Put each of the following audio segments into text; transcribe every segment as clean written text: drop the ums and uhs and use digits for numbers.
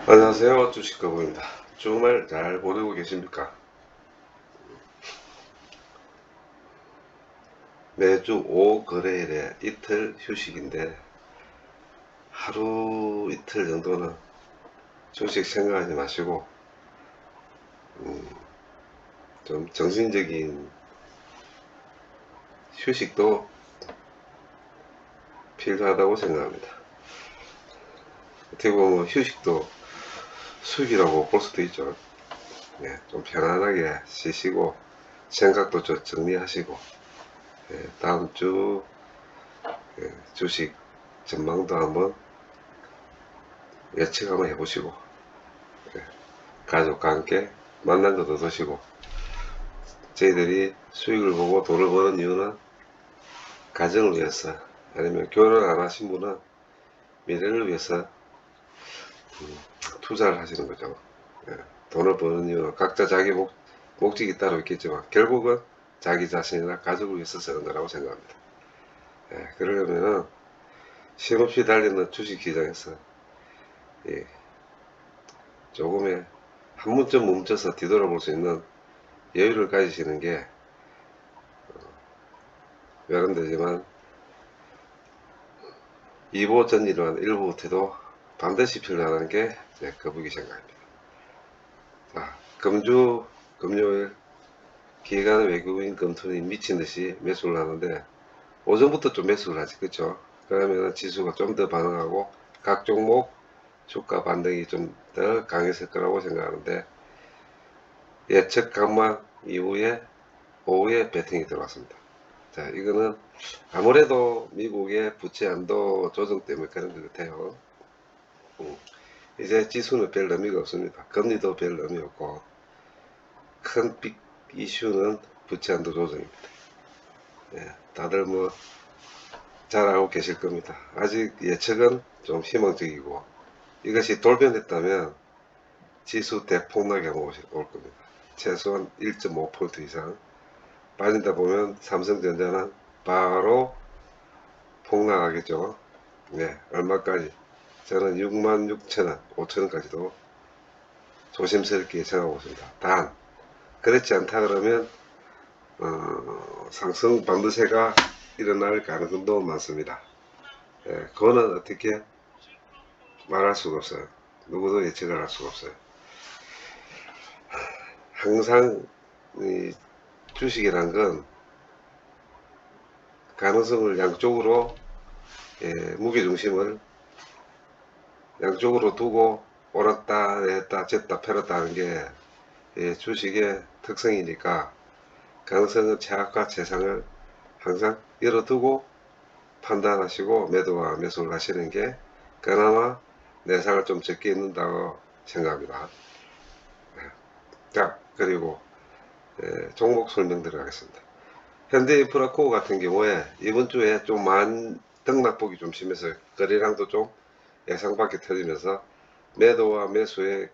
안녕하세요. 주식거부입니다. 주말 잘 보내고 계십니까? 매주 5거래일에 이틀 휴식인데 하루 이틀 정도는 주식 생각하지 마시고 좀 정신적인 휴식도 필요하다고 생각합니다. 어떻게 보면 휴식도 수익이라고 볼 수도 있죠. 네, 좀 편안하게 쉬시고 생각도 좀 정리하시고 다음 주 주식 전망도 한번 예측 한번 해보시고 가족과 함께 만난 것도 드시고, 저희들이 수익을 보고 돈을 버는 이유는 가정을 위해서, 아니면 결혼 안 하신 분은 미래를 위해서 투자를 하시는 거죠. 예, 돈을 버는 이유는 각자 자기 목적이 따로 있겠지만 결국은 자기 자신이나 가족을 위해서 쓰는 거라고 생각합니다. 그러려면 쉼없이 달리는 주식시장에서 조금의 한 번쯤 멈춰서 뒤돌아볼 수 있는 여유를 가지시는 게 외람되지만 2보 전이란 1부부터도 반드시 필요하는 게 제 거북이 생각입니다. 자, 금요일 기관 외국인 검토이 미친듯이 매수를 하는데 오전부터 좀 매수를 하지, 그쵸? 그러면 지수가 좀 더 반응하고 각 종목 주가 반등이 좀 더 강했을 거라고 생각하는데, 예측 강만 이후에 오후에 배팅이 들어왔습니다. 자, 이거는 아무래도 미국의 부채 한도 조정 때문에 그런 것 같아요. 이제 지수는 별 의미가 없습니다. 금리도 별 의미 없고 큰 빅 이슈는 부채 한도 조정입니다. 다들 뭐 잘 알고 계실 겁니다. 아직 예측은 좀 희망적이고, 이것이 돌변했다면 지수 대폭락이 올 겁니다. 최소한 1.5% 이상 빠진다 보면 삼성전자는 바로 폭락하겠죠. 네, 얼마까지? 저는 66,000원, 5,000원까지도 조심스럽게 예상하고 있습니다. 단, 그렇지 않다 그러면 상승 반드세가 일어날 가능성도 많습니다. 그거는 어떻게 말할 수가 없어요. 누구도 예측을 할 수가 없어요. 항상 이 주식이란 건 가능성을 양쪽으로, 무게중심을 양쪽으로 두고 옳았다 내렸다 졌다 펴렸다 하는 게 주식의 특성이니까, 가능성은 최악과 최상을 항상 열어두고 판단하시고 매도와 매수를 하시는 게 그나마 내상을 좀 적게 입는다고 생각합니다. 자, 그리고 종목 설명 들어가겠습니다. 현대인프라코어 같은 경우에 이번 주에 좀 등락폭이 좀 심해서 거래량도 좀 예상 밖에 터지면서 매도와 매수의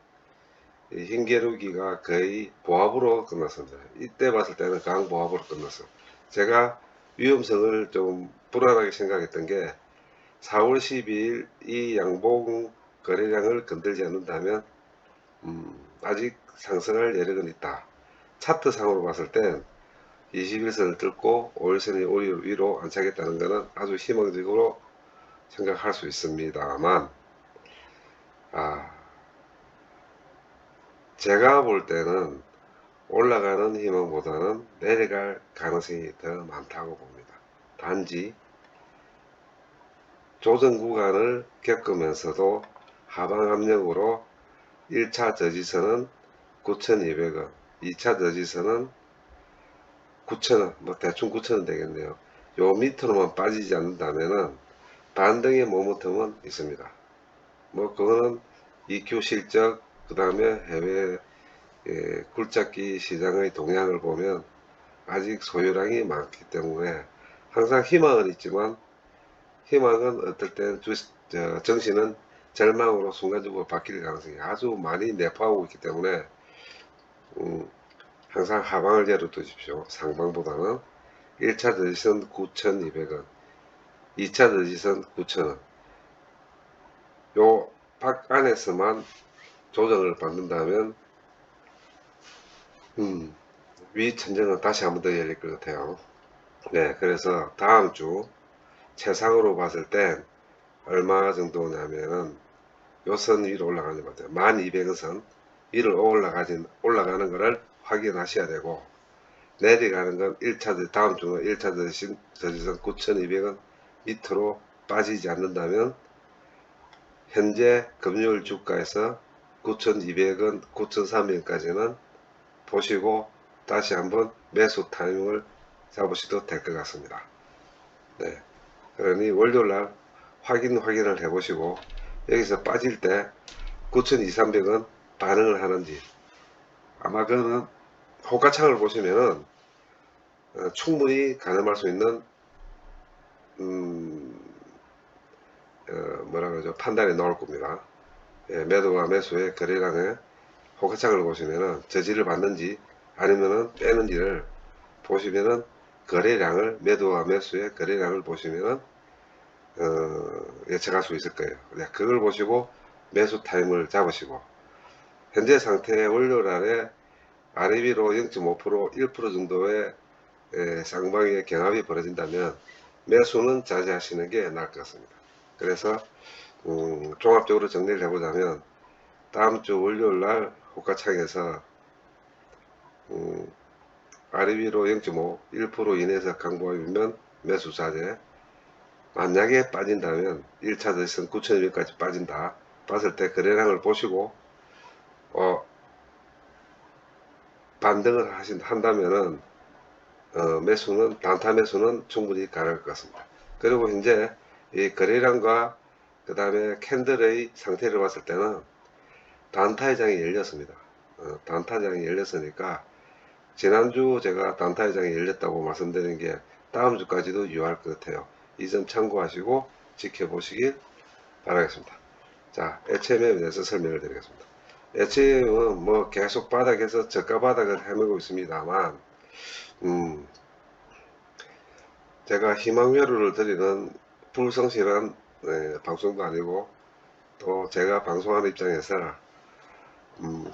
힘겨루기가 거의 보합으로 끝났습니다. 이때 봤을 때는 강보합으로 끝났어. 제가 위험성을 좀 불안하게 생각했던 게 4월 12일 이 양봉 거래량을 건들지 않는다면 아직 상승할 여력은 있다. 차트상으로 봤을 땐 21선을 뚫고 5일선이 위로 안차겠다는 것은 아주 희망적으로 생각할 수 있습니다만, 제가 볼 때는 올라가는 희망보다는 내려갈 가능성이 더 많다고 봅니다. 단지 조정 구간을 겪으면서도 하방 압력으로 1차 저지선은 9,200원, 2차 저지선은 9,000원, 뭐 대충 9,000원 되겠네요. 요 밑으로만 빠지지 않는다면은 반등의 모멘텀은 있습니다. 뭐 그거는 EQ 실적, 그 다음에 해외 굴착기 시장의 동향을 보면 아직 소요량이 많기 때문에 항상 희망은 있지만, 희망은 어떨 때는 정신은 절망으로 순간적으로 바뀔 가능성이 아주 많이 내포하고 있기 때문에 항상 하방을 열어두십시오. 상방보다는 1차 저지선 9,200원, 2차 저지선 9,000원, 요 밖 안에서만 조정을 받는다면 위 천정은 다시 한번 더 열릴 것 같아요. 네, 그래서 다음 주 최상으로 봤을 땐 얼마 정도냐면은 요 선 위로 올라가는 것 같아요. 1200원 선 위로 올라가는 거를 확인하셔야 되고, 내려가는 건 1차, 다음 주는 1차 저지선 9200원 밑으로 빠지지 않는다면 현재 금요일 주가에서 9200원, 9300원까지는 보시고 다시 한번 매수 타이밍을 잡으셔도 될 것 같습니다. 네. 그러니 월요일날 확인을 해보시고 여기서 빠질 때 9200, 300원 반응을 하는지, 아마 그거는 호가창을 보시면은 충분히 가늠할 수 있는 뭐라 그러죠, 판단이 나올 겁니다. 예, 매도와 매수의 거래량의 호가창을 보시면은 저지를 받는지 아니면은 빼는지를 보시면은 거래량을, 매도와 매수의 거래량을 보시면은 예측할 수 있을 거예요. 네, 그걸 보시고 매수 타임을 잡으시고, 현재 상태의 월요일 날에 아래 위로 0.5%, 1% 정도의 쌍방의 경합이 벌어진다면 매수는 자제하시는 게 나을 것 같습니다. 그래서 종합적으로 정리를 해보자면 다음 주 월요일 날 호가창에서 아래 위로 0.5, 1% 이내에서 강보이면 매수 자제, 만약에 빠진다면 1차 저지선 9,200까지 빠진다 봤을 때 거래량을 보시고 반등을 한다면은 매수는, 단타 매수는 충분히 가능할 것 같습니다. 그리고 현재 이 거래량과 그 다음에 캔들의 상태를 봤을 때는 단타회장이 열렸습니다. 단타장이 열렸으니까 지난주 제가 단타회장이 열렸다고 말씀드린 게 다음 주까지도 유효할 것 같아요. 이 점 참고하시고 지켜보시길 바라겠습니다. 자, HMM에 대해서 설명을 드리겠습니다. HMM은 뭐 계속 바닥에서 저가 바닥을 헤매고 있습니다만 제가 희망회로를 드리는 불성실한 방송도 아니고, 또 제가 방송하는 입장에서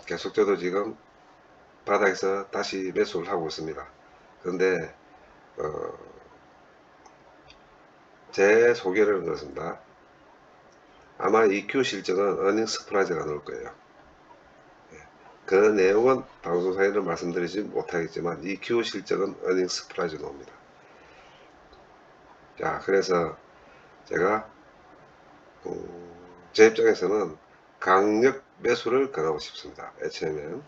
계속적으로 지금 바닥에서 다시 매수를 하고 있습니다. 그런데 제 소개를 그렇습니다. 아마 EQ 실적은 어닝 스프라이즈가 나올 거예요. 그 내용은 방송사에는 말씀드리지 못하겠지만 EQ 실적은 어닝 스프라이즈 나옵니다. 자, 그래서 제가 제 입장에서는 강력 매수를 권하고 싶습니다. HMM.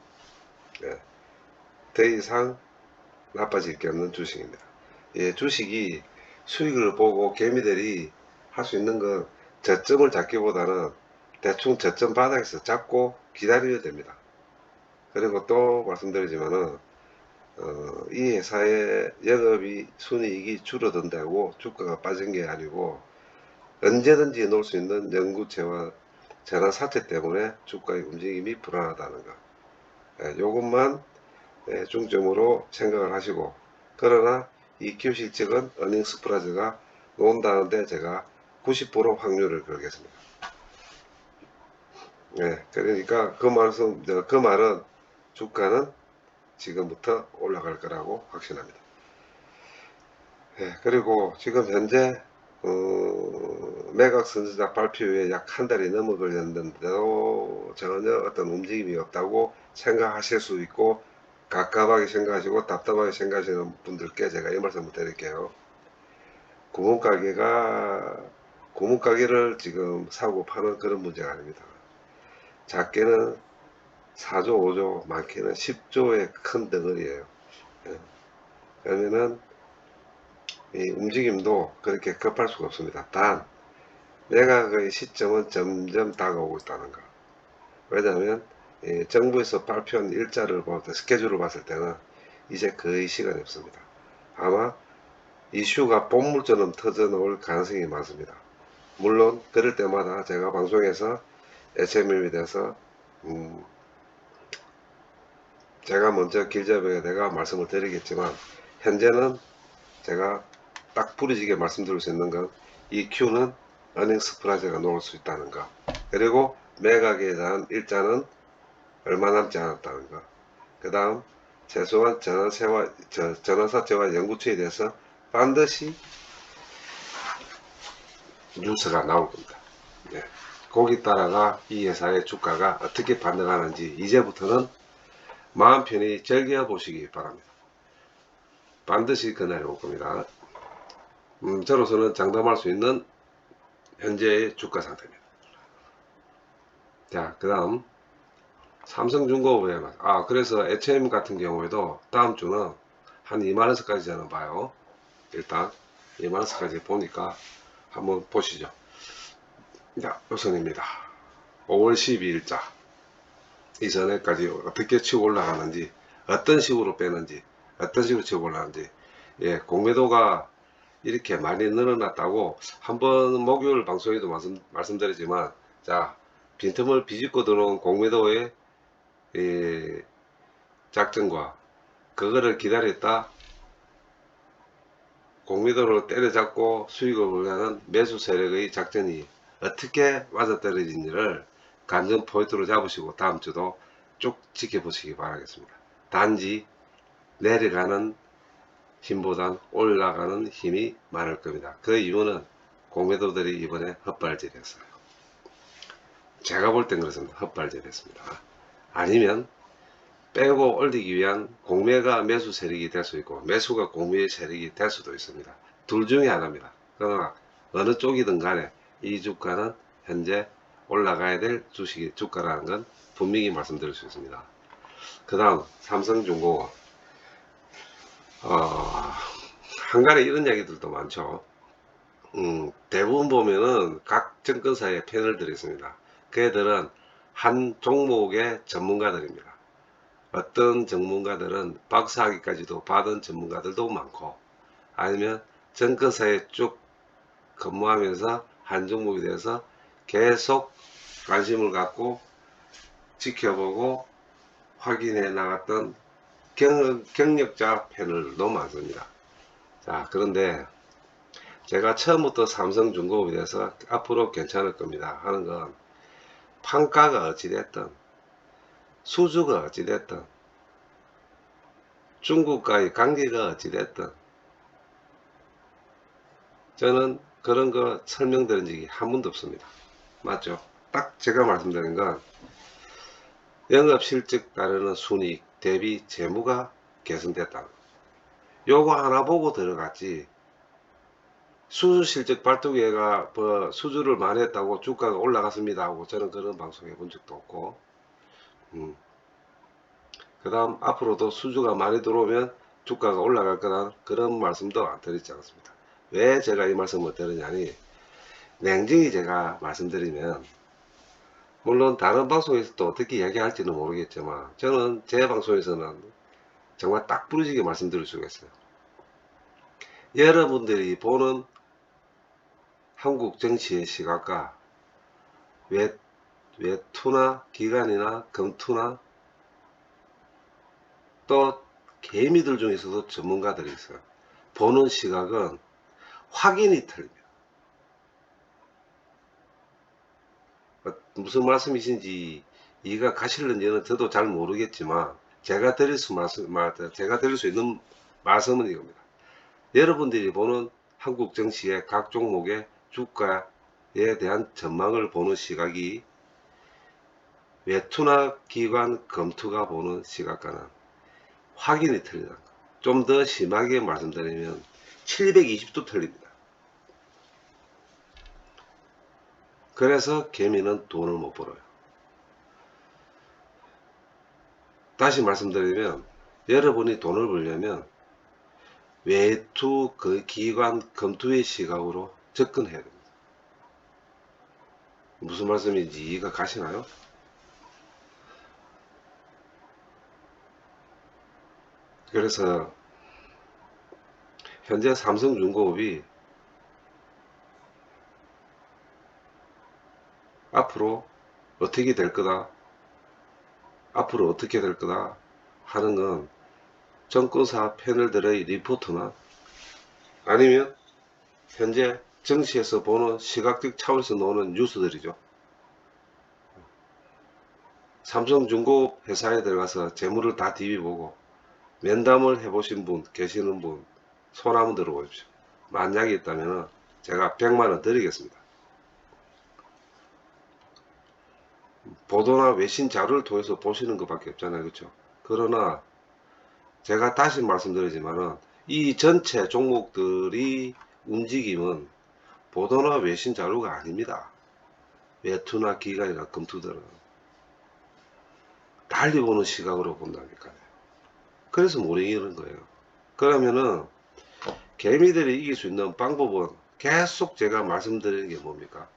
네. 더 이상 나빠질 게 없는 주식입니다. 예, 주식이 수익을 보고 개미들이 할 수 있는 건 저점을 잡기보다는 대충 저점 바닥에서 잡고 기다려야 됩니다. 그리고 또 말씀드리지만은 이 회사의 영업이 순이익이 줄어든다고 주가가 빠진 게 아니고 언제든지 놓을 수 있는 연구체와 재난 사태 때문에 주가의 움직임이 불안하다는 것. 요것만 중점으로 생각을 하시고, 그러나 EQ 실적은 어닝 스프라이즈가 나온다는데 제가 90% 확률을 걸겠습니다. 그러니까 그 말은 주가는 지금부터 올라갈 거라고 확신합니다. 그리고 지금 현재 매각 선지자 발표 후에 약 한 달이 넘어 걸렸는데도 전혀 어떤 움직임이 없다고 생각하실 수 있고, 갑갑하게 생각하시고 답답하게 생각하시는 분들께 제가 이 말씀을 드릴게요. 구멍가게를 지금 사고 파는 그런 문제가 아닙니다. 작게는 4조, 5조, 많게는 10조의 큰 덩어리예요. 그러면은 이 움직임도 그렇게 급할 수가 없습니다. 단 매각의 시점은 점점 다가오고 있다는 거. 왜냐하면 정부에서 발표한 일자를 스케줄을 봤을 때는 이제 거의 시간이 없습니다. 아마 이슈가 뽐물처럼 터져 나올 가능성이 많습니다. 물론 그럴 때마다 제가 방송에서 HMM에 대해서 제가 먼저 길잡이에 내가 말씀을 드리겠지만, 현재는 제가 딱 부러지게 말씀드릴 수 있는 건 EQ는 어닝 스프라이즈가 나올 수 있다는 거, 그리고 매각에 대한 일자는 얼마 남지 않았다는 거. 그 다음 최소한 전환사채와 연구처에 대해서 반드시 뉴스가 나올 겁니다. 네. 거기 따라가 이 회사의 주가가 어떻게 반응하는지 이제부터는 마음 편히 즐겨보시기 바랍니다. 반드시 그날이 올 겁니다. 저로서는 장담할 수 있는 현재의 주가 상태입니다. 자, 그 다음 삼성중공업에 그래서 HM 같은 경우에도 다음 주는 한 2만원서까지 저는 봐요. 일단 2만원서까지 보니까 한번 보시죠. 자, 우선입니다. 5월 12일자 이전에까지 어떻게 치고 올라가는지, 어떤 식으로 빼는지, 어떤 식으로 치고 올라가는지, 예, 공매도가 이렇게 많이 늘어났다고 한번 목요일 방송에도 말씀드리지만, 자, 빈틈을 비집고 들어온 공매도의 작전과 그거를 기다렸다 공매도로 때려잡고 수익을 올려는 매수 세력의 작전이 어떻게 맞아떨어진지를 관전 포인트로 잡으시고 다음 주도 쭉 지켜보시기 바라겠습니다. 단지 내려가는 힘보단 올라가는 힘이 많을 겁니다. 그 이유는 공매도들이 이번에 헛발질했어요. 제가 볼 땐 그렇습니다. 헛발질했습니다. 아니면 빼고 올리기 위한 공매가 매수 세력이 될 수 있고 매수가 공매의 세력이 될 수도 있습니다. 둘 중에 하나입니다. 그러나 어느 쪽이든 간에 이 주가는 현재 올라가야 될 주가라는 건 분명히 말씀드릴 수 있습니다. 그 다음 삼성중공업 한간에 이런 이야기들도 많죠. 대부분 보면은 각 증권사에 패널들이 있습니다. 그애들은 한 종목의 전문가들입니다. 어떤 전문가들은 박사학위까지도 받은 전문가들도 많고, 아니면 증권사에 쭉 근무하면서 한 종목에 대해서 계속 관심을 갖고 지켜보고 확인해 나갔던 경력자 패널도 많습니다. 자, 그런데 제가 처음부터 삼성중공업에 대해서 앞으로 괜찮을 겁니다 하는 건, 판가가 어찌됐든 수주가 어찌됐든 중국과의 관계가 어찌됐든 저는 그런 거 설명드린 적이 한 번도 없습니다. 맞죠? 딱 제가 말씀드린 건 영업실적 따르는 순이익 대비 재무가 개선됐다. 요거 하나 보고 들어갔지, 수주실적 발표회가 수주를 많이 했다고 주가가 올라갔습니다 하고 저는 그런 방송 해본 적도 없고, 그 다음 앞으로도 수주가 많이 들어오면 주가가 올라갈 거란 그런 말씀도 안 드리지 않습니다. 왜 제가 이 말씀을 드리냐니, 냉정히 제가 말씀드리면, 물론 다른 방송에서도 어떻게 이야기할지는 모르겠지만 저는 제 방송에서는 정말 딱 부러지게 말씀드릴 수가 있어요. 여러분들이 보는 한국 정치의 시각과 외투나 기관이나 검투나 또 개미들 중에서도 전문가들이 있어요. 보는 시각은 확연히 틀립니다. 무슨 말씀이신지 이해가 가실는지는 저도 잘 모르겠지만 제가 드릴 수 있는 말씀은 이겁니다. 여러분들이 보는 한국 정치의 각 종목의 주가에 대한 전망을 보는 시각이 외투나 기관 검투가 보는 시각과는 확연히 틀리다. 좀 더 심하게 말씀드리면 720도 틀립니다. 그래서 개미는 돈을 못 벌어요. 다시 말씀드리면 여러분이 돈을 벌려면 외투 그 기관 검투의 시각으로 접근해야 됩니다. 무슨 말씀인지 이해가 가시나요? 그래서 현재 삼성중공업이 앞으로 어떻게 될 거다, 앞으로 어떻게 될 거다 하는 건 정권사 패널들의 리포트나 아니면 현재 정치에서 보는 시각적 차원에서 나오는 뉴스들이죠. 삼성중공업 회사에 들어가서 재물을 다 디비보고 면담을 해보신 분 계시는 분 손 한번 들어보십시오. 만약에 있다면 제가 100만원 드리겠습니다. 보도나 외신 자료를 통해서 보시는 것밖에 없잖아요. 그렇죠? 그러나 제가 다시 말씀드리지만은 이 전체 종목들이 움직임은 보도나 외신 자료가 아닙니다. 외투나 기관이나 검투들은 달리 보는 시각으로 본다니까요. 그래서 못 이기는 거예요. 그러면은 개미들이 이길 수 있는 방법은 계속 제가 말씀드리는 게 뭡니까?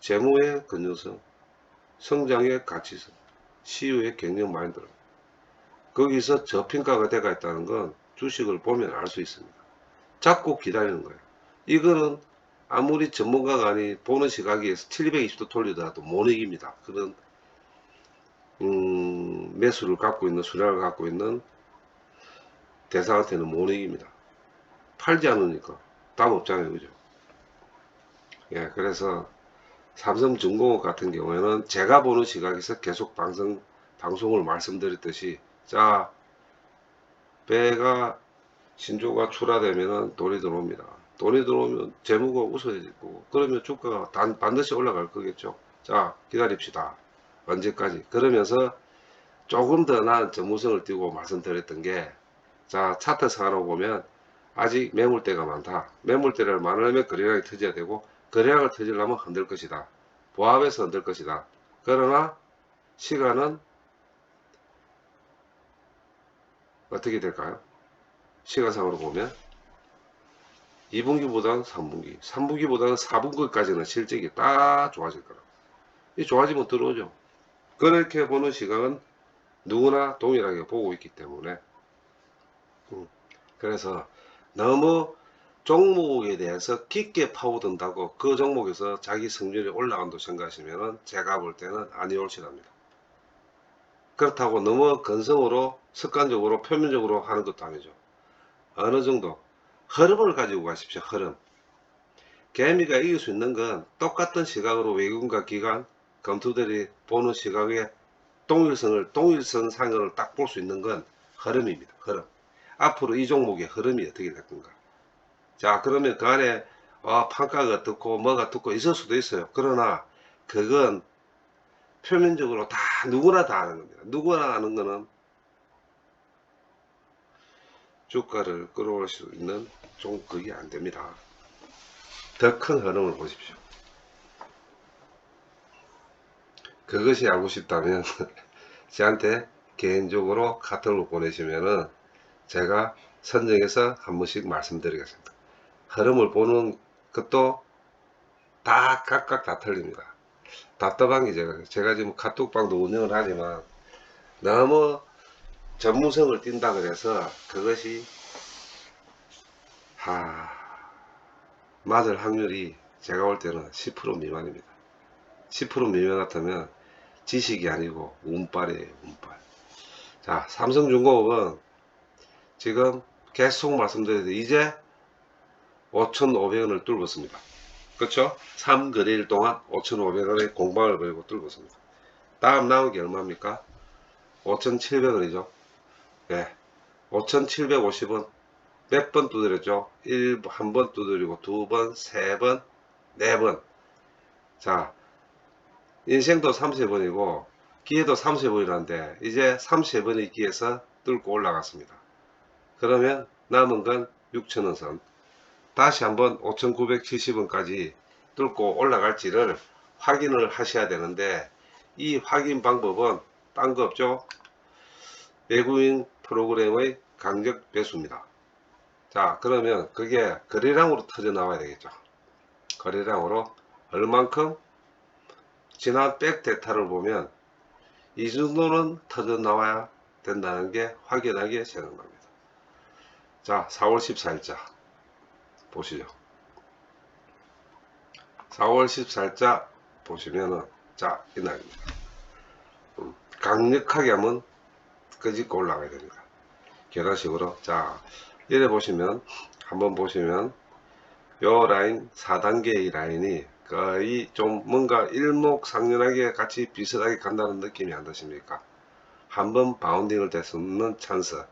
재무의 건전성, 성장의 가치성, 시유의 경영 마인드로. 거기서 저평가가 돼가 있다는 건 주식을 보면 알 수 있습니다. 잡고 기다리는 거예요. 이거는 아무리 전문가가 아니 보는 시각에서 720도 돌리더라도 못 이깁니다. 그런 매수를 갖고 있는 수량을 갖고 있는 대상한테는 못 이깁니다. 팔지 않으니까 답 없잖아요. 그죠? 예, 그래서 삼성중공업 같은 경우에는 제가 보는 시각에서 계속 방송을 말씀드렸듯이, 자, 배가 신조가 출하되면 돈이 들어옵니다. 돈이 들어오면 재무가 웃어야 되고, 그러면 주가가 반드시 올라갈 거겠죠. 자, 기다립시다. 언제까지? 그러면서 조금 더 나은 전무성을 띄고 말씀드렸던 게, 자, 차트상으로 보면 아직 매물대가 많다. 매물대를 많으려면 거래량이 터져야 되고, 거래량을 터지려면 흔들 것이다. 보합에서 흔들 것이다. 그러나 시간은 어떻게 될까요? 시간상으로 보면 2분기보다는 3분기, 3분기보다는 4분기까지는 실적이 딱 좋아질 거라고. 이 좋아지면 들어오죠. 그렇게 보는 시각은 누구나 동일하게 보고 있기 때문에, 그래서 너무 종목에 대해서 깊게 파고든다고 그 종목에서 자기 승률이 올라간다고 생각하시면 제가 볼 때는 아니올시랍니다. 그렇다고 너무 건성으로 습관적으로 표면적으로 하는 것도 아니죠. 어느 정도 흐름을 가지고 가십시오. 흐름. 개미가 이길 수 있는 건 똑같은 시각으로 외국인과 기관, 검투들이 보는 시각의 동일선 상을 딱 볼 수 있는 건 흐름입니다. 흐름. 앞으로 이 종목의 흐름이 어떻게 될 건가. 자, 그러면 그 안에 판가가 어떻고 뭐가 어떻고 있을 수도 있어요. 그러나 그건 표면적으로 다 누구나 다 아는 겁니다. 누구나 아는 거는 주가를 끌어올 수 있는 그게 안 됩니다. 더 큰 흐름을 보십시오. 그것이 알고 싶다면 저한테 개인적으로 카톡을 보내시면은 제가 선정해서 한 번씩 말씀드리겠습니다. 흐름을 보는 것도 다 각각 다 틀립니다. 답답한 게 제가 지금 카톡방도 운영을 하지만 너무 전문성을 띈다 그래서 그것이 맞을 확률이 제가 볼 때는 10% 미만입니다. 10% 미만 같으면 지식이 아니고 운빨이에요. 운빨. 자, 삼성중공업은 지금 계속 말씀드렸는데 이제 5,500원을 뚫었습니다. 그렇죠? 3거래일 동안 5,500원의 공방을 벌이고 뚫었습니다. 다음 나온 게 얼마입니까? 5,700원이죠. 네. 5,750원 몇 번 두드렸죠? 한 번 두드리고 두 번, 세 번, 네 번. 자, 인생도 30번이고 기회도 30번이라는데 이제 30번의 기회에서 뚫고 올라갔습니다. 그러면 남은 건 6,000원 선. 다시 한번 5,970원까지 뚫고 올라갈지를 확인을 하셔야 되는데 이 확인 방법은 딴 거 없죠. 외국인 프로그램의 강력 배수입니다. 자, 그러면 그게 거래량으로 터져 나와야 되겠죠. 거래량으로 얼만큼 지난 백 데이터를 보면 이 정도는 터져 나와야 된다는 게 확연하게 생각납니다. 자, 4월 14일자 보시죠. 4월 14일자 보시면은 자, 이날입니다. 강력하게 하면 끄집고 올라가야 됩니다. 계단식으로. 자, 이래 보시면 한번 보시면 요 라인 4단계의 라인이 거의 좀 뭔가 일목상연하게 같이 비슷하게 간다는 느낌이 안 드십니까? 한번 바운딩을 될 수 없는 찬스.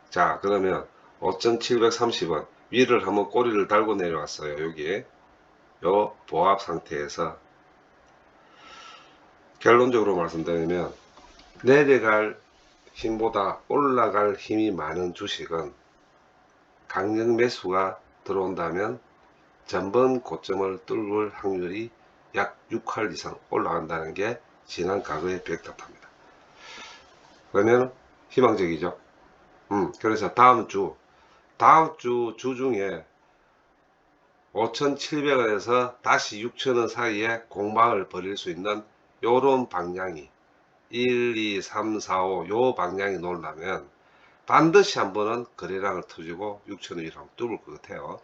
자, 그러면 5,730원 위를 한번 꼬리를 달고 내려왔어요. 여기에 요 보합 상태에서 결론적으로 말씀드리면 내려갈 힘보다 올라갈 힘이 많은 주식은 강력 매수가 들어온다면 전번 고점을 뚫을 확률이 약 6할 이상 올라간다는 게 지난 과거의 팩트입니다. 그러면 희망적이죠. 그래서 다음 주 중에 5,700원에서 다시 6,000원 사이에 공방을 벌일 수 있는 요런 방향이 1, 2, 3, 4, 5 요 방향이 놀라면 반드시 한 번은 거래량을 터지고 6,000원 이상 뚫을 것 같아요.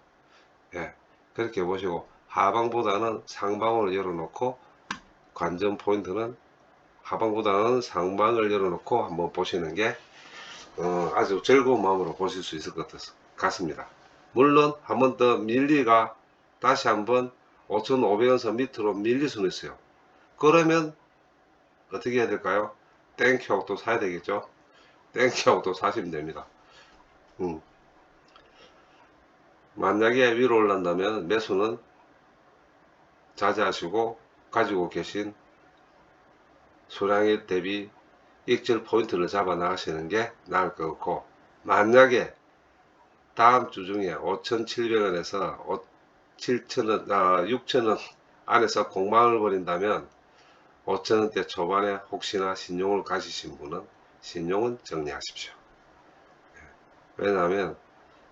예, 그렇게 보시고 하방보다는 상방을 열어놓고 관전 포인트는 하방보다는 상방을 열어놓고 한번 보시는 게 아주 즐거운 마음으로 보실 수 있을 것 같습니다. 물론 한 번 더 밀리가 다시 한번 5,500원선 밑으로 밀릴 수는 있어요. 그러면 어떻게 해야 될까요? 땡큐하고 또 사야 되겠죠. 땡큐하고 또 사시면 됩니다. 만약에 위로 올란다면 매수는 자제하시고 가지고 계신 수량에 대비 익절 포인트를 잡아 나가시는 게 나을 것 같고, 만약에 다음 주 중에 5,700원에서 7,000원, 6,000원 안에서 공방을 벌인다면 5,000원대 초반에 혹시나 신용을 가지신 분은 신용은 정리하십시오. 왜냐하면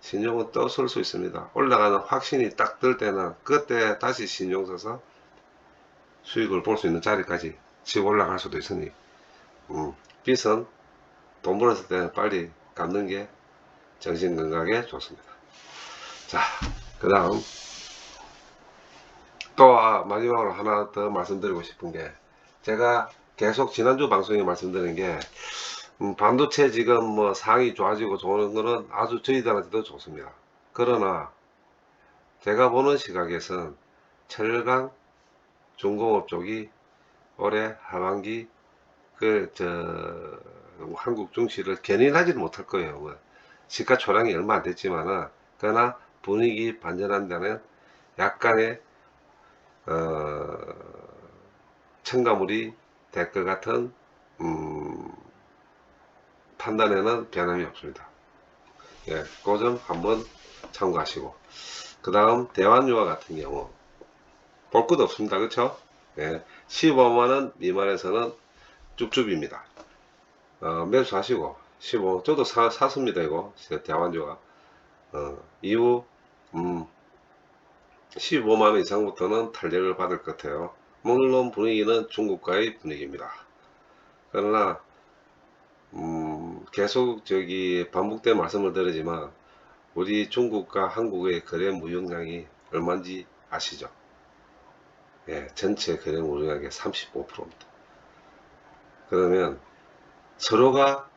신용은 또 쏠 수 있습니다. 올라가는 확신이 딱 들 때는 그때 다시 신용 써서 수익을 볼 수 있는 자리까지 치고 올라갈 수도 있으니 빚은 돈 벌었을 때는 빨리 갚는 게 정신건강에 좋습니다. 자, 그 다음 또 마지막으로 하나 더 말씀드리고 싶은 게, 제가 계속 지난주 방송에 말씀드린 게 반도체 지금 뭐 상이 좋아지고 좋은 거는 아주 저희들한테도 좋습니다. 그러나 제가 보는 시각에선 철강 중공업 쪽이 올해 하반기 한국 증시를 견인하지는 못할 거예요. 뭐 시가총액이 얼마 안 됐지만은, 그러나 분위기 반전한다는 약간의 첨가물이 될 것 같은 판단에는 변함이 없습니다. 예, 그 점 한번 참고하시고, 그 다음 대환유화 같은 경우 볼 것도 없습니다. 그렇죠? 예, 15만원 미만에서는 쭈쭈입니다. 매수하시고 15, 저도 샀습니다. 이거 대환유화 이후 15만원 이상부터는 탄력을 받을 것 같아요. 물론 분위기는 중국과의 분위기입니다. 그러나 계속 반복된 말씀을 드리지만 우리 중국과 한국의 거래 무역량이 얼마인지 아시죠? 예, 전체 거래 무역량의 35%입니다. 그러면 서로가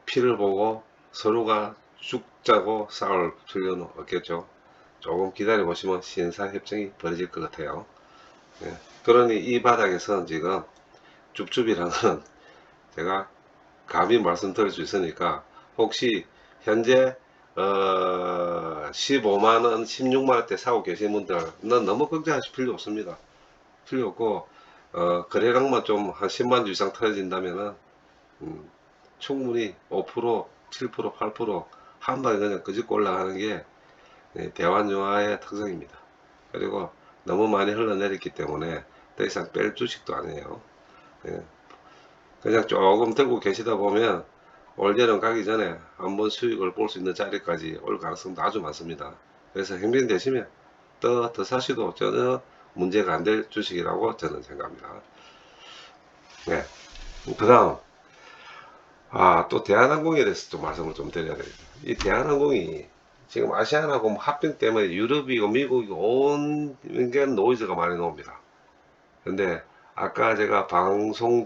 피를 보고 서로가 죽자고 싸울 필요는 없겠죠. 조금 기다려 보시면 신사협정이 벌어질 것 같아요. 예, 그러니 이 바닥에서 지금 줍줍이라는 제가 감히 말씀드릴 수 있으니까, 혹시 현재 15만원 16만원대 사고 계신 분들은 너무 걱정하실 필요 없습니다. 필요 없고 거래량만 좀 한 10만 주 이상 터진다면은 충분히 5% 7% 8% 한 방에 그냥 끄집고 올라가는 게 대환유화의 특성입니다. 그리고 너무 많이 흘러내렸기 때문에 더 이상 뺄 주식도 아니에요. 그냥 조금 들고 계시다 보면 올여름 가기 전에 한번 수익을 볼 수 있는 자리까지 올 가능성도 아주 많습니다. 그래서 행진되시면 더 사시도 전혀 문제가 안 될 주식이라고 저는 생각합니다. 네. 그 다음 또 대한항공에 대해서 좀 말씀을 좀 드려야 되겠다. 이 대한항공이 지금 아시아나고 합병 때문에 유럽이고 미국이고 온 게 노이즈가 많이 나옵니다. 근데 아까 제가 방송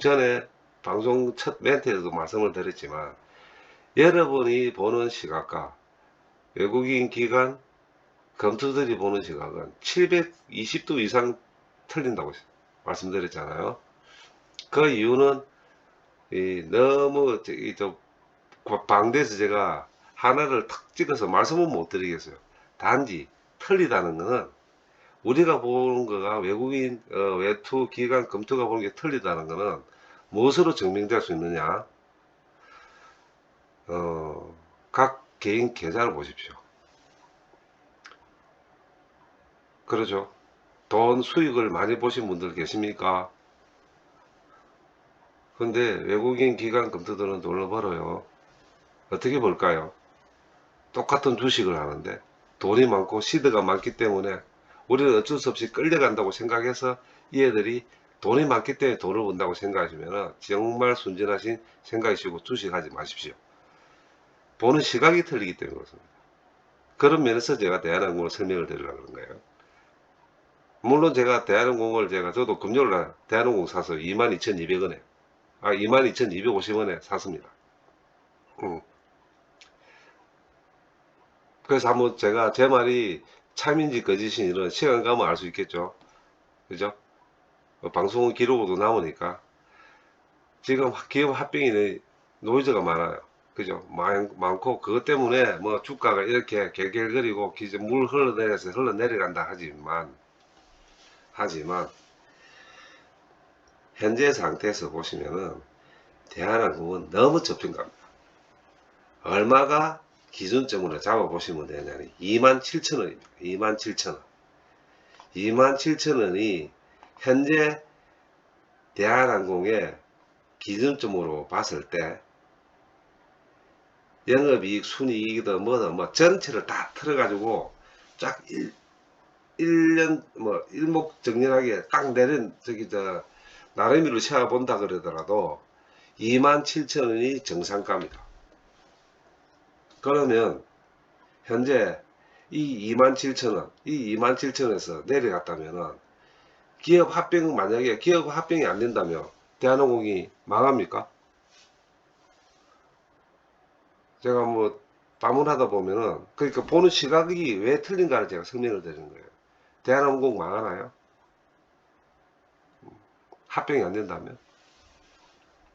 첫 멘트에서도 말씀을 드렸지만, 여러분이 보는 시각과 외국인 기관 검투들이 보는 시각은 720도 이상 틀린다고 말씀드렸잖아요. 그 이유는 너무 방대해서 제가 하나를 탁 찍어서 말씀은 못 드리겠어요. 단지 틀리다는 것은 우리가 보는 거가 외국인 외투 기관 검토가 보는 게 틀리다는 것은 무엇으로 증명될 수 있느냐? 각 개인 계좌를 보십시오. 그러죠. 돈 수익을 많이 보신 분들 계십니까? 근데 외국인 기관 검토들은 돈을 벌어요. 어떻게 벌까요? 똑같은 주식을 하는데 돈이 많고 시드가 많기 때문에 우리는 어쩔 수 없이 끌려간다고 생각해서 이 애들이 돈이 많기 때문에 돈을 번다고 생각하시면 정말 순진하신 생각이시고 주식하지 마십시오. 보는 시각이 틀리기 때문에 그렇습니다. 그런 면에서 제가 대한항공을 설명을 드리려고 그런 거예요. 물론 제가 대한항공을 저도 금요일날 대한항공 사서 22,200원에 22,250원에 샀습니다. 그래서 한번 제가 제 말이 참인지 거짓인지는 시간 가면 알 수 있겠죠. 그죠? 방송 기록으로도 남으니까 지금 기업 합병이 노이즈가 많아요. 그죠? 많고 그것 때문에 뭐 주가가 이렇게 결결거리고 물 흘러내려서 흘러내려간다 하지만 현재 상태에서 보시면은 대한항공은 너무 접힌 겁니다. 얼마가 기준점으로 잡아보시면 되냐니 27,000원입니다. 27,000원. 27,000원이 현재 대한항공의 기준점으로 봤을 때 영업이익, 순이익이든 뭐든 뭐 전체를 다 틀어가지고 쫙 1년 뭐 일목정연하게 딱 내린 나름이로 세어본다 그러더라도 27,000원이 정상가입니다. 그러면 현재 이 27,000원, 이 27,000원에서 내려갔다면은 만약에 기업 합병이 안 된다면 대한항공이 망합니까? 제가 뭐 반문하다 보면은 그러니까 보는 시각이 왜 틀린가를 제가 설명을 드리는 거예요. 대한항공 망하나요? 합병이 안 된다면?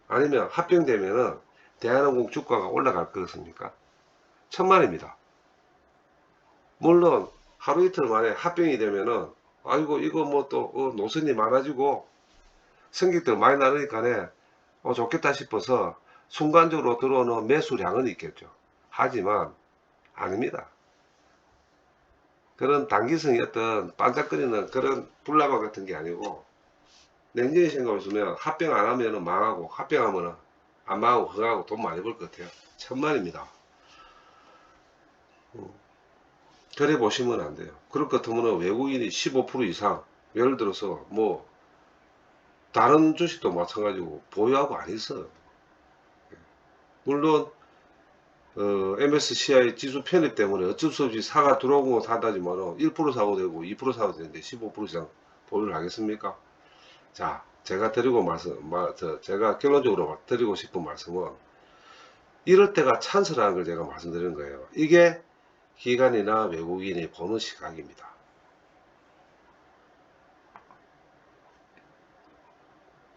아니면 합병되면은 대한항공 주가가 올라갈 것입니까? 천만입니다. 물론 하루 이틀 만에 합병이 되면은 아이고 이거 뭐 또 노선이 많아지고 승객들 많이 나르니까네 좋겠다 싶어서 순간적으로 들어오는 매수량은 있겠죠. 하지만 아닙니다. 그런 단기성의 어떤 반짝거리는 그런 불나방 같은 게 아니고 냉정히 생각해 보면 합병 안 하면 망하고 합병하면 안 망하고 허하고 돈 많이 벌 것 같아요. 천만입니다. 그래 보시면 안 돼요. 그럴 것 같으면 외국인이 15% 이상 예를 들어서 뭐 다른 주식도 마찬가지고 보유하고 안 있어요. 물론 MSCI 지수 편입 때문에 어쩔 수 없이 사가 들어오고 사다지만 1% 사고 되고 2% 사고 되는데 15% 이상 보유를 하겠습니까? 자, 제가 제가 결론적으로 드리고 싶은 말씀은 이럴 때가 찬스라는 걸 제가 말씀드린 거예요. 이게 기관이나 외국인이 보는 시각입니다.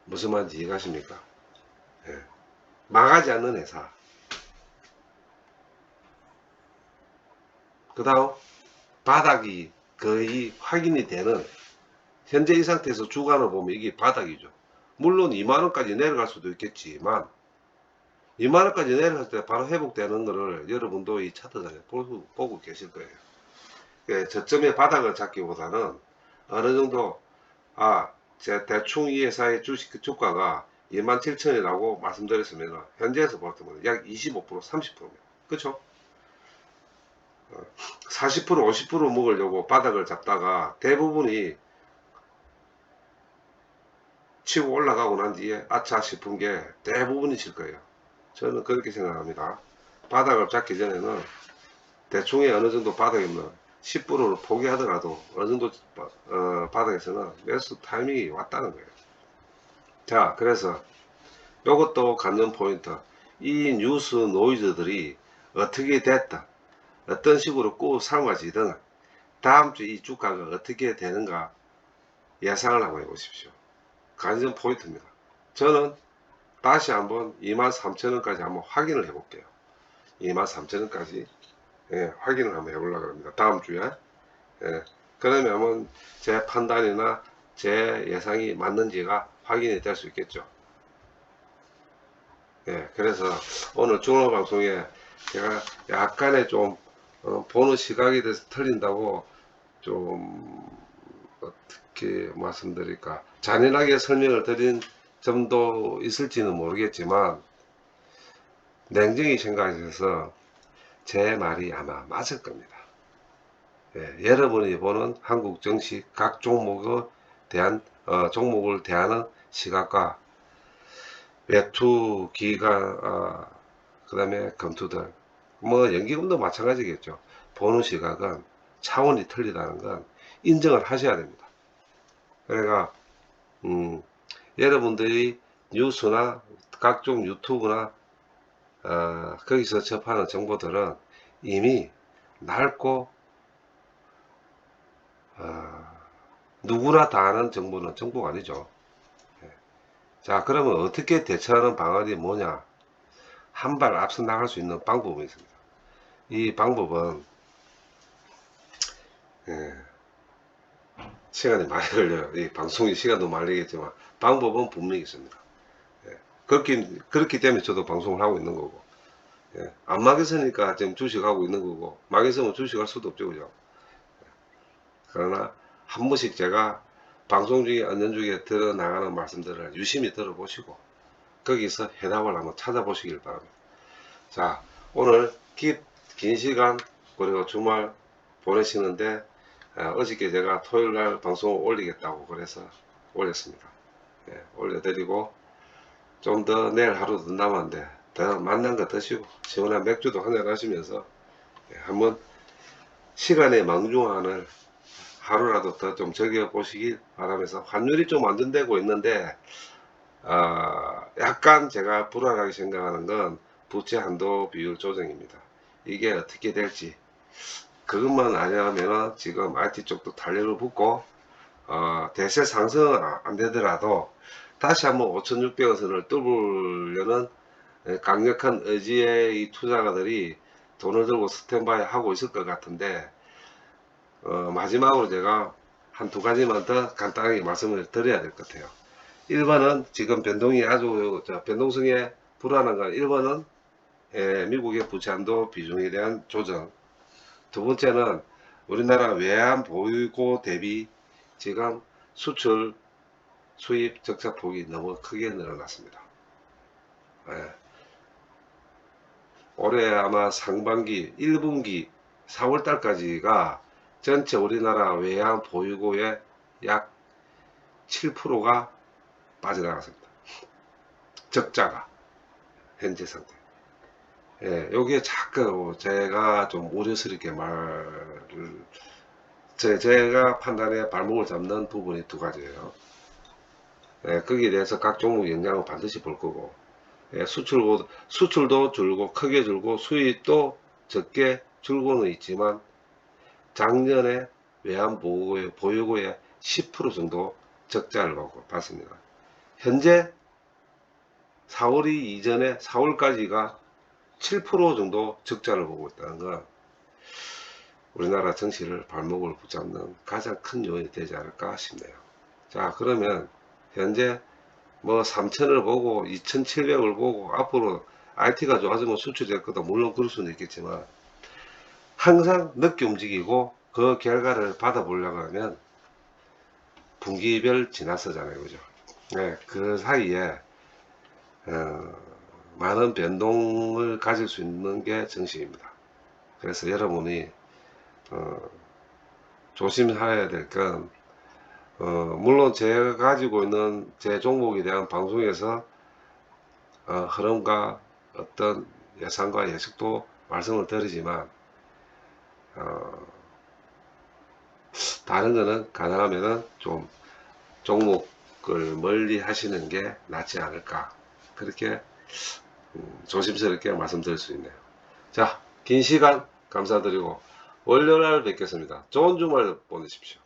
무슨 말인지 이해가십니까? 예. 망하지 않는 회사. 그 다음 바닥이 거의 확인이 되는 현재 이 상태에서 주간을 보면 이게 바닥이죠. 물론 2만원까지 내려갈 수도 있겠지만 2만원까지 내려갈 때 바로 회복되는 거를 여러분도 이 차트상에 보고 계실 거예요. 저점의 바닥을 잡기보다는 어느 정도 제 대충 이 회사의 주가가 27,000원이라고 말씀드렸으면 현재에서 볼 때는 약 25% 30%입니다. 그쵸? 40% 50% 먹으려고 바닥을 잡다가 대부분이 치고 올라가고 난 뒤에 아차 싶은 게 대부분이 질 거예요. 저는 그렇게 생각합니다. 바닥을 잡기 전에는 대충의 어느 정도 바닥이면 10%를 포기하더라도 어느 정도 바닥에서는 매수 타이밍이 왔다는 거예요. 자, 그래서 이것도 관전 포인트. 이 뉴스 노이즈들이 어떻게 됐든 어떤 식으로 꼭 삶아지든 다음 주 이 주가가 어떻게 되는가 예상을 한번 해보십시오. 관전 포인트입니다. 저는 다시 한번 23,000원까지 한번 확인을 해볼게요. 23,000원까지 확인을 한번 해보려고 합니다. 다음 주에. 그러면 한번 제 판단이나 제 예상이 맞는지가 확인이 될 수 있겠죠. 그래서 오늘 중앙방송에 제가 약간의 좀 보는 시각에 대해서 틀린다고 좀 어떻게 말씀드릴까, 잔인하게 설명을 드린 점도 있을지는 모르겠지만 냉정히 생각해서 제 말이 아마 맞을 겁니다. 여러분이 보는 한국 증시 각 종목에 대한 종목을 대하는 시각과 외투 기관 그 다음에 검투들 뭐 연기금도 마찬가지겠죠. 보는 시각은 차원이 틀리다는 건 인정을 하셔야 됩니다. 그러니까 여러분들이 뉴스나 각종 유튜브나 거기서 접하는 정보들은 이미 낡고 누구나 다 아는 정보는 정보가 아니죠. 자, 그러면 어떻게 대처하는 방안이 뭐냐? 한 발 앞서 나갈 수 있는 방법이 있습니다. 이 방법은 시간이 많이 걸려요. 이 방송이 시간도 많이 걸리겠지만 방법은 분명히 있습니다. 그렇기 때문에 저도 방송을 하고 있는 거고, 안 망했으니까 지금 주식하고 있는 거고, 망했으면 주식할 수도 없죠, 그죠? 그러나 한 번씩 제가 방송 중에 언연중에 들어나가는 말씀들을 유심히 들어보시고 거기서 해답을 한번 찾아보시길 바랍니다. 자, 오늘 긴 시간 그리고 주말 보내시는데 어저께 제가 토요일날 방송을 올리겠다고 그래서 올렸습니다. 올려드리고 좀 더 내일 하루 더 남았는데 더 만난 거 드시고 시원한 맥주도 한잔 하시면서 한번 시간의 망중한을 하루라도 더 좀 즐겨보시길 바라면서, 환율이 좀 안정되고 있는데 약간 제가 불안하게 생각하는 건 부채 한도 비율 조정입니다. 이게 어떻게 될지, 그것만 아니라면 지금 IT 쪽도 탄력을 붙고 대세 상승은 안 되더라도 다시 한번 5,600원 선을 뚫으려는 강력한 의지의 이 투자가들이 돈을 들고 스탠바이 하고 있을 것 같은데, 마지막으로 제가 한 두 가지만 더 간단하게 말씀을 드려야 될 것 같아요. 1번은 지금 변동이 아주 변동성에 불안한 건 1번은 미국의 부채 한도 비중에 대한 조정, 두 번째는 우리나라 외환 보유고 대비 지금 수출 수입 적자폭이 너무 크게 늘어났습니다. 올해 아마 상반기 1분기 4월달까지가 전체 우리나라 외환 보유고의 약 7%가 빠져나갔습니다. 적자가 현재 상태. 여기에 자꾸 제가 좀 우려스럽게 제가 판단에 발목을 잡는 부분이 두 가지예요. 거기에 대해서 각 종목 영향을 반드시 볼 거고, 수출도 줄고 크게 줄고 수입도 적게 줄고는 있지만 작년에 외환 보유고의 10% 정도 적자를 봤습니다. 현재 4월이 이전에 4월까지가 7% 정도 적자를 보고 있다는 건 우리나라 정시를 발목을 붙잡는 가장 큰 요인이 되지 않을까 싶네요. 자, 그러면 현재 뭐 3,000을 보고 2,700을 보고 앞으로 IT가 좋아지면 수출이 될 거다, 물론 그럴 수는 있겠지만 항상 늦게 움직이고 그 결과를 받아보려고 하면 분기별 지났었잖아요, 그죠? 그 사이에 많은 변동을 가질 수 있는 게 정시입니다. 그래서 여러분이 조심해야 될 건, 물론 제가 가지고 있는 제 종목에 대한 방송에서 흐름과 어떤 예상과 예측도 말씀을 드리지만 다른 거는 가능하면은 좀 종목을 멀리 하시는 게 낫지 않을까, 그렇게 조심스럽게 말씀드릴 수 있네요. 자, 긴 시간 감사드리고 월요일 뵙겠습니다. 좋은 주말 보내십시오.